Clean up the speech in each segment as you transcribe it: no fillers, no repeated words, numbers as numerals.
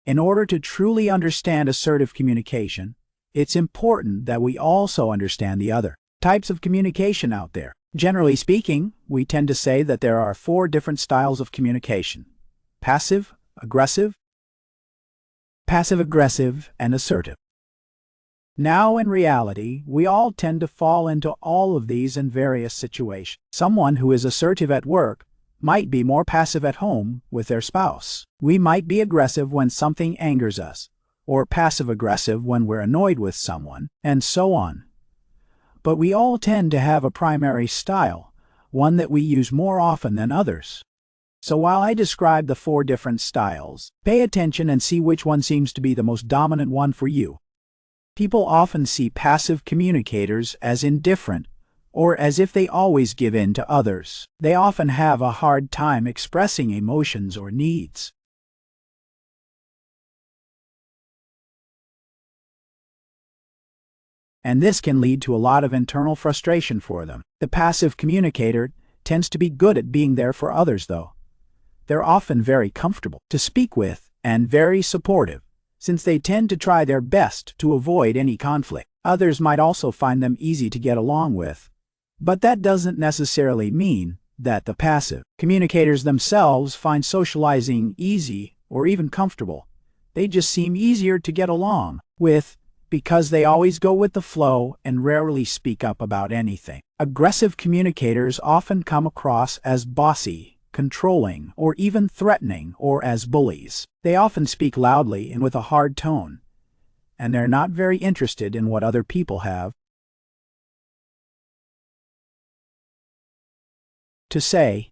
In order to truly understand assertive communication, it's important that we also understand the other types of communication out there. Generally speaking, we tend to say that there are 4 different styles of communication: passive, aggressive, passive-aggressive, and assertive. Now, in reality, we all tend to fall into all of these in various situations. Someone who is assertive at work might be more passive at home with their spouse. We might be aggressive when something angers us, or passive-aggressive when we're annoyed with someone, and so on. But we all tend to have a primary style, one that we use more often than others. So while I describe the 4 different styles, pay attention and see which one seems to be the most dominant one for you. People often see passive communicators as indifferent, or as if they always give in to others. They often have a hard time expressing emotions or needs. And this can lead to a lot of internal frustration for them. The passive communicator tends to be good at being there for others, though. They're often very comfortable to speak with and very supportive, since they tend to try their best to avoid any conflict. Others might also find them easy to get along with, but that doesn't necessarily mean that the passive communicators themselves find socializing easy or even comfortable. They just seem easier to get along with because they always go with the flow and rarely speak up about anything. Aggressive communicators often come across as bossy, controlling, or even threatening, or as bullies. They often speak loudly and with a hard tone, and they're not very interested in what other people have to say,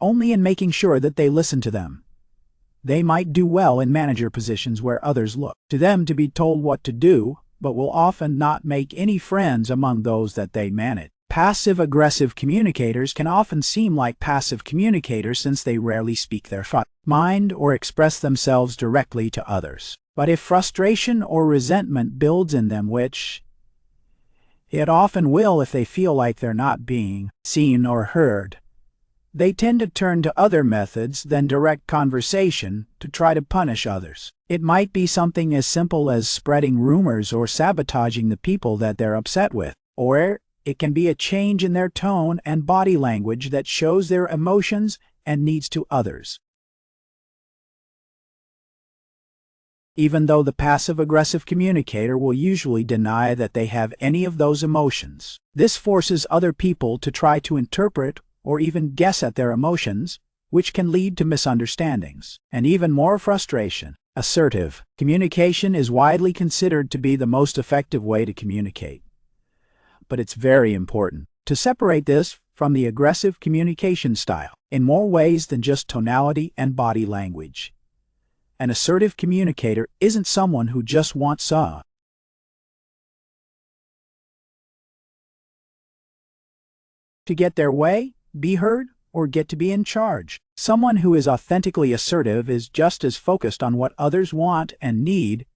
only in making sure that they listen to them. They might do well in manager positions where others look to them to be told what to do, but will often not make any friends among those that they manage. Passive-aggressive communicators can often seem like passive communicators since they rarely speak their mind or express themselves directly to others. But if frustration or resentment builds in them, which it often will if they feel like they're not being seen or heard, they tend to turn to other methods than direct conversation to try to punish others. It might be something as simple as spreading rumors or sabotaging the people that they're upset with, or it can be a change in their tone and body language that shows their emotions and needs to others. Even though the passive-aggressive communicator will usually deny that they have any of those emotions, this forces other people to try to interpret or even guess at their emotions, which can lead to misunderstandings and even more frustration. Assertive communication is widely considered to be the most effective way to communicate. But it's very important to separate this from the aggressive communication style in more ways than just tonality and body language. An assertive communicator isn't someone who just wants to get their way, be heard, or get to be in charge. Someone who is authentically assertive is just as focused on what others want and need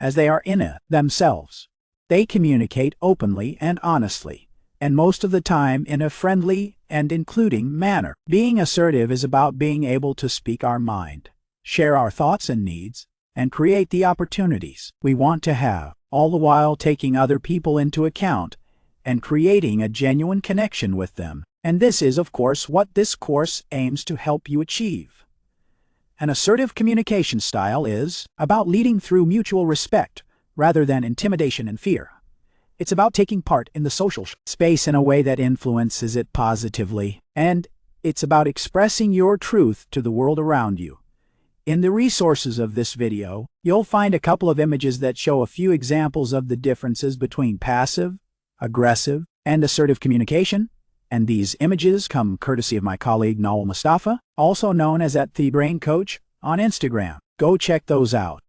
as they are in it themselves. They communicate openly and honestly, and most of the time in a friendly and including manner. Being assertive is about being able to speak our mind, share our thoughts and needs, and create the opportunities we want to have, all the while taking other people into account and creating a genuine connection with them. And this is, of course, what this course aims to help you achieve. An assertive communication style is about leading through mutual respect rather than intimidation and fear. It's about taking part in the social space in a way that influences it positively, and it's about expressing your truth to the world around you. In the resources of this video, you'll find a couple of images that show a few examples of the differences between passive, aggressive, and assertive communication, and these images come courtesy of my colleague Nawal Mustafa, also known as @TheBrainCoach on Instagram. Go check those out.